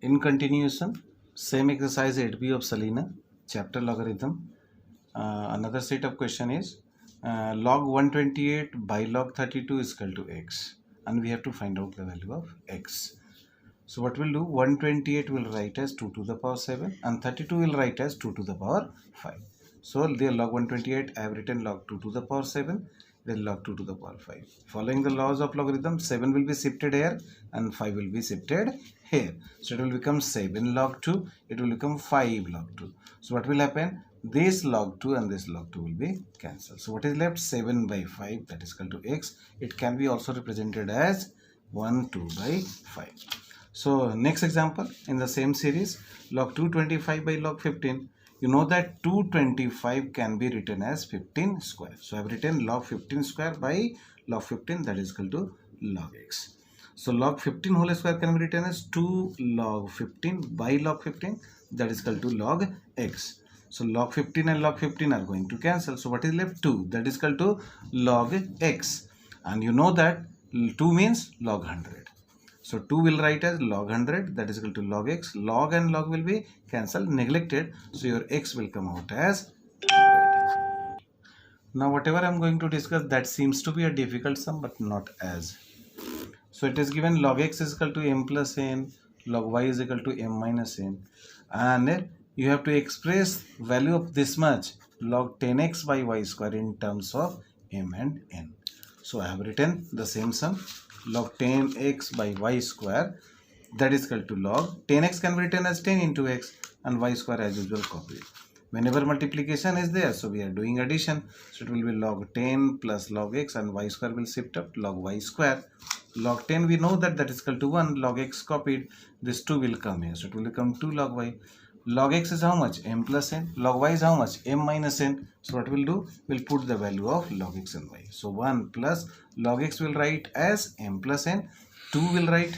In continuation, same exercise 8b of Salina, chapter logarithm. Another set of question is log 128 by log 32 is equal to x, and we have to find out the value of x. So what we'll do, 128 will write as 2 to the power 7 and 32 will write as 2 to the power 5. So the log 128 I have written log 2 to the power 7, then log 2 to the power 5. Following the laws of logarithm, 7 will be shifted here and 5 will be shifted here. So it will become 7 log 2, it will become 5 log 2. So what will happen? This log 2 and this log 2 will be cancelled. So what is left? 7 by 5, that is equal to x. It can be also represented as 1 2 by 5. So next example in the same series, log 225 by log 15. You know that 225 can be written as 15 square. So I have written log 15 square by log 15, that is equal to log x. So log 15 whole square can be written as 2 log 15 by log 15, that is equal to log x. So log 15 and log 15 are going to cancel. So what is left? 2, that is equal to log x. And you know that 2 means log 100. So 2 will write as log 100, that is equal to log x. Log and log will be cancelled, neglected. So your x will come out as 100. Now whatever I am going to discuss, that seems to be a difficult sum, but not as. So it is given log x is equal to m plus n, log y is equal to m minus n. And you have to express value of this much, log 10x by y square, in terms of m and n. So I have written the same sum, log 10x by y square, that is equal to log 10x can be written as 10 into x and y square as usual copied. Whenever multiplication is there, so we are doing addition. So it will be log 10 plus log x and y square will shift up log y square. Log 10 we know that that is equal to 1, log x copied, this 2 will come here. So it will become 2 log y. Log x is how much? M plus n. Log y is how much? M minus n. So what we'll do? We'll put the value of log x and y. So 1 plus log x will write as m plus n. 2 will write,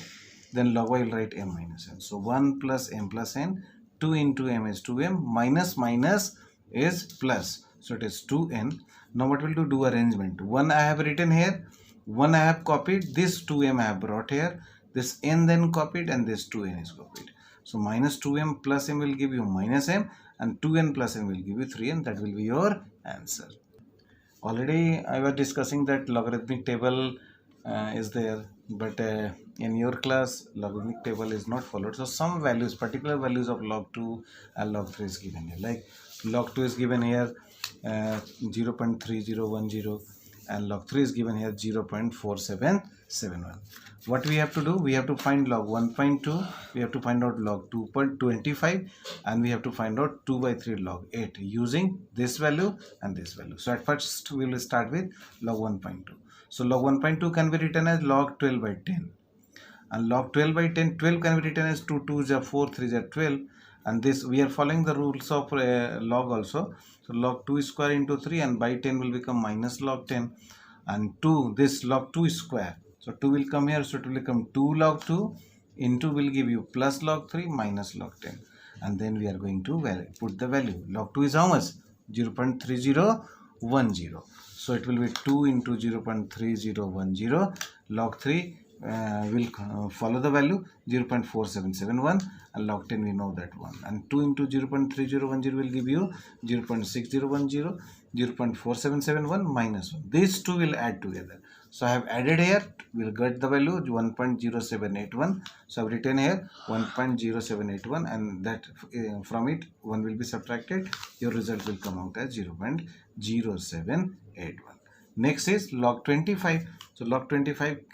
then log y will write m minus n. So 1 plus m plus n. 2 into m is 2m. Minus minus is plus. So it is 2n. Now what we'll do? Do arrangement. 1 I have written here. 1 I have copied. This 2m I have brought here. This n then copied and this 2n is copied. So minus 2m plus m will give you minus m and 2n plus n will give you 3n. That will be your answer. Already I was discussing that logarithmic table is there, but in your class logarithmic table is not followed. So some values, particular values of log 2 and log 3 is given here. Like log 2 is given here 0.3010 and log 3 is given here 0.4771. What we have to do? We have to find log 1.2, we have to find out log 2.25 and we have to find out 2 by 3 log 8 using this value and this value. So at first we will start with log 1.2. So log 1.2 can be written as log 12 by 10 and log 12 by 10, 12 can be written as 2 2s are 4 3s are 12, and this we are following the rules of log also. So log 2 square into 3 and by 10 will become minus log 10 and 2, this log 2 square. So 2 will come here, so it will become 2 log 2 into will give you plus log 3 minus log 10, and then we are going to put the value. Log 2 is how much? 0.3010. So it will be 2 into 0.3010. Log 3 will follow the value 0.4771 and log 10 we know that one, and 2 into 0.3010 will give you 0.6010, 0.4771 minus 1. These two will add together. So I have added here, we'll get the value 1.0781. So I've written here 1.0781 and that from it 1 will be subtracted. Your result will come out as 0.0781. Next is log 25. So log 25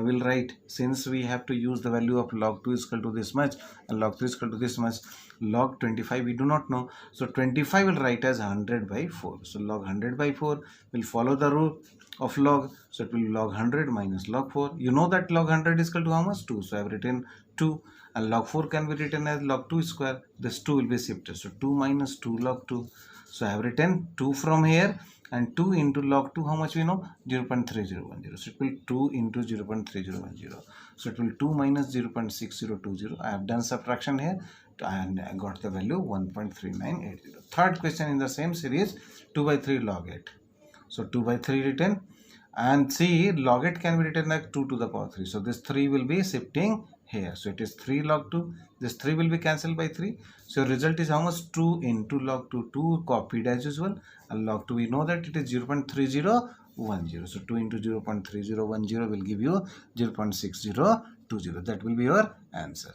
will write, since we have to use the value of log 2 is equal to this much and log 3 is equal to this much, log 25 we do not know. So 25 will write as 100 by 4. So log 100 by 4 will follow the rule of log. So it will be log 100 minus log 4. You know that log 100 is equal to how much? 2. So I have written 2 and log 4 can be written as log 2 square. This 2 will be shifted. So 2 minus 2 log 2. So I have written 2 from here and 2 into log 2, how much we know? 0.3010. So it will 2 into 0.3010. So it will 2 minus 0.6020. I have done subtraction here and I got the value 1.3980. Third question in the same series, 2 by 3 log 8. So 2 by 3 written And see, log 8 can be written like 2 to the power 3. So this 3 will be shifting here. So it is 3 log 2. This 3 will be cancelled by 3. So result is how much? 2 into log 2. 2 copied as usual. And log 2, we know that it is 0.3010. So 2 into 0.3010 will give you 0.6020. That will be your answer.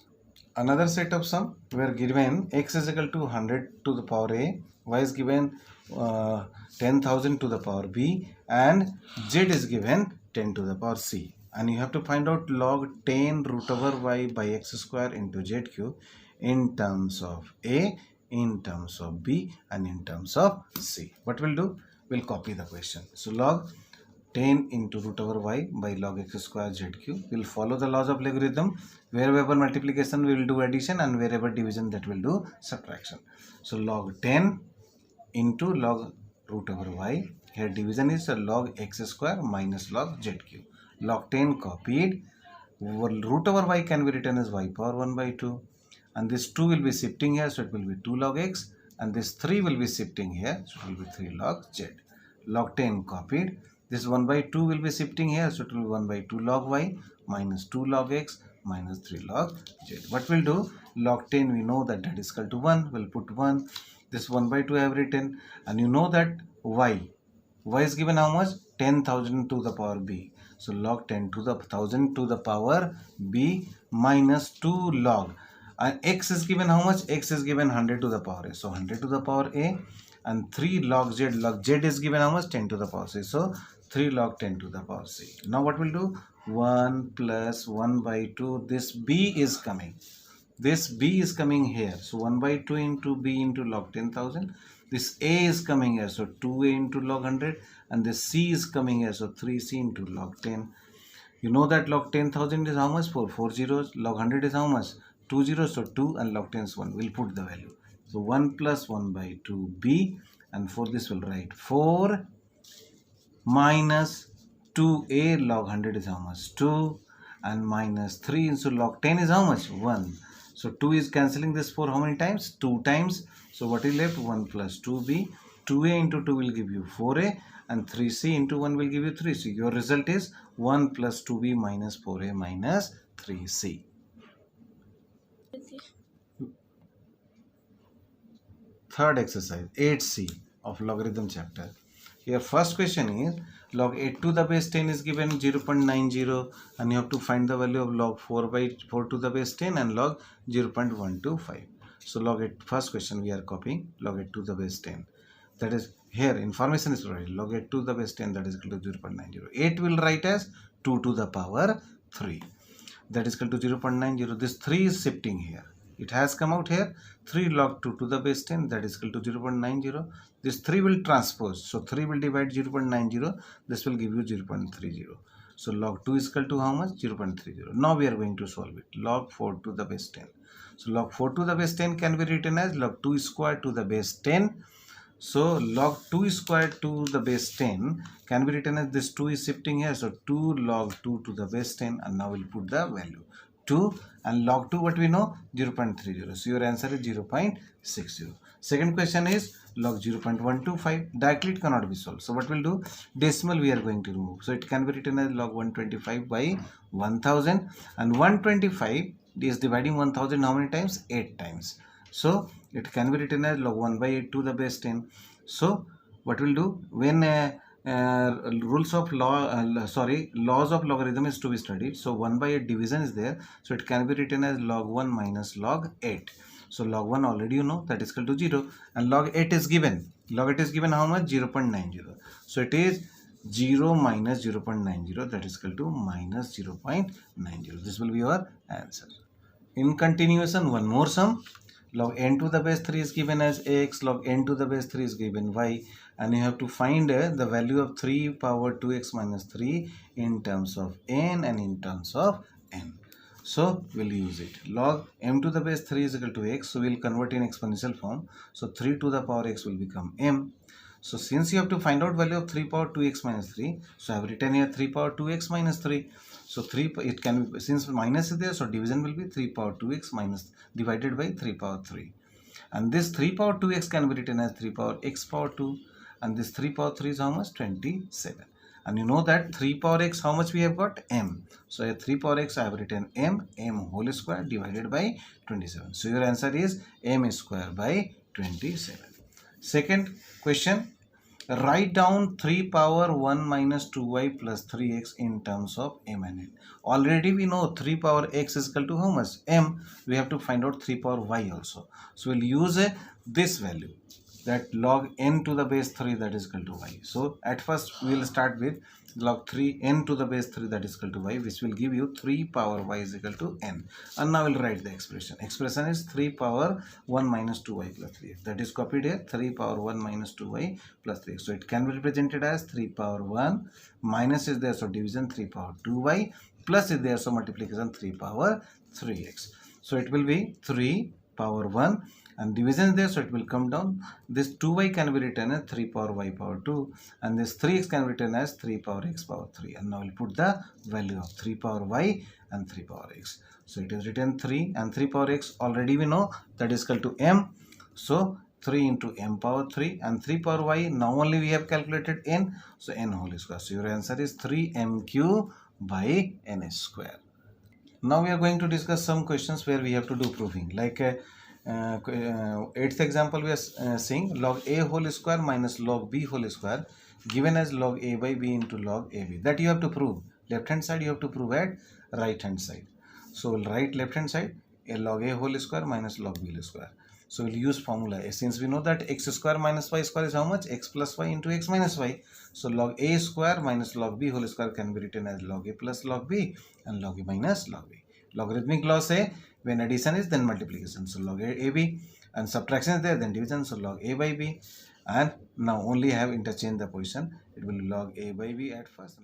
Another set of sum, we are given x is equal to 100 to the power a, y is given 10,000 to the power b, and z is given 10 to the power c. And you have to find out log 10 root over y by x square into z cube in terms of a, in terms of b, and in terms of c. What we'll do? We'll copy the question. So log 10 into root over y by log x square z cube. We'll follow the laws of logarithm. Wherever multiplication we will do addition, and wherever division that will do subtraction. So log 10 into log root over y. Here division is log x square minus log z cube. Log 10 copied. Root over y can be written as y power 1 by 2. And this 2 will be shifting here, so it will be 2 log x. And this 3 will be shifting here, so it will be 3 log z. Log 10 copied. This 1 by 2 will be shifting here, so it will be 1 by 2 log y minus 2 log x minus 3 log z. What we'll do? Log 10, we know that is equal to 1. We'll put 1. This 1 by 2 I have written. And you know that y is given how much? 10,000 to the power b. So log 10 to the 1000 to the power b minus 2 log. And x is given how much? X is given 100 to the power a. So 100 to the power a. And 3 log z. Log z is given how much? 10 to the power c. So 3 log 10 to the power c. Now what we'll do? 1 plus 1 by 2. This b is coming. This b is coming here. So 1 by 2 into b into log 10,000. This a is coming here. So 2a into log 100. And this c is coming here. So 3c into log 10. You know that log 10,000 is how much? 4 zeros. Log 100 is how much? 2 zeros. So 2, and log 10 is 1. We'll put the value. So 1 plus 1 by 2b. And for this we'll write 4 minus 2a log 100 is how much? 2. And minus 3 into log 10 is how much? 1. So 2 is cancelling this 4 how many times? 2 times. So what is left? 1 plus 2b. 2a into 2 will give you 4a. And 3c into 1 will give you 3c. Your result is 1 plus 2b minus 4a minus 3c. Third exercise, 8c of logarithm chapter. Here first question is log 8 to the base 10 is given 0.90, and you have to find the value of log 4 to the base 10 and log 0.125. So log 8, first question we are copying log 8 to the base 10. That is, here information is provided, log 8 to the base 10, that is equal to 0.90. 8 will write as 2 to the power 3. That is equal to 0.90. This 3 is shifting here. It has come out here. 3 log 2 to the base 10, that is equal to 0.90. This 3 will transpose. So 3 will divide 0.90. This will give you 0.30. So log 2 is equal to how much? 0.30. Now we are going to solve it. Log 4 to the base 10. So log 4 to the base 10 can be written as log 2 square to the base 10. So log 2 squared to the base 10 can be written as this 2 is shifting here. So 2 log 2 to the base 10, and now we'll put the value 2, and log 2 what we know? 0.30. So your answer is 0.60. Second question is log 0.125. Directly it cannot be solved. So what we'll do? Decimal we are going to remove. So it can be written as log 125 by 1000, and 125 is dividing 1000 how many times? 8 times. So it can be written as log 1 by 8 to the base 10. So what we'll do? When laws of logarithm is to be studied. So 1 by 8 division is there. So it can be written as log 1 minus log 8. So log 1 already you know, that is equal to 0. And log 8 is given. Log 8 is given how much? 0.90. So it is 0 minus 0.90. That is equal to minus 0.90. This will be your answer. In continuation, one more sum. Log n to the base 3 is given as x, log n to the base 3 is given y, and you have to find the value of 3 power 2x minus 3 in terms of n and in terms of n. So we'll use it. Log m to the base 3 is equal to x, so we'll convert in exponential form. So 3 to the power x will become m. So since you have to find out value of 3 power 2x minus 3, so I have written here 3 power 2x minus 3. So 3, it can be, since minus is there, so division will be 3 power 2x minus divided by 3 power 3. And this 3 power 2x can be written as 3 power x power 2. And this 3 power 3 is how much? 27. And you know that 3 power x, how much we have got? M. So at 3 power x, I have written m whole square divided by 27. So your answer is m square by 27. Second question, write down 3 power 1 minus 2y plus 3x in terms of m and n. Already we know 3 power x is equal to how much? M. We have to find out 3 power y also. So we'll use this value, that log n to the base 3, that is equal to y. So at first we will start with log 3 n to the base 3, that is equal to y, which will give you 3 power y is equal to n. And now we'll write the expression. Expression is 3 power 1 minus 2y plus 3x. That is copied here, 3 power 1 minus 2y plus 3x. So it can be represented as 3 power 1, minus is there, so division 3 power 2y, plus is there, so multiplication 3 power 3x. So it will be 3 power 1 and division is there, so it will come down. This 2y can be written as 3 power y power 2 and this 3x can be written as 3 power x power 3. And now we'll put the value of 3 power y and 3 power x. So it is written 3 and 3 power x, already we know that is equal to m. So 3 into m power 3 and 3 power y, now only we have calculated n, so n whole square. So your answer is 3mq by n square. Now we are going to discuss some questions where we have to do proving. Like 8th example, we are seeing log a whole square minus log b whole square given as log a by b into log ab. That you have to prove. Left hand side you have to prove at right hand side. So we'll write left hand side a log a whole square minus log b whole square. So we'll use formula. Since we know that x square minus y square is how much? X plus y into x minus y. So log a square minus log b whole square can be written as log a plus log b and log a minus log b. Logarithmic law say when addition is then multiplication. So log a b and subtraction is there, then division. So log a by b. And now only have interchange the position. It will be log a by b at first.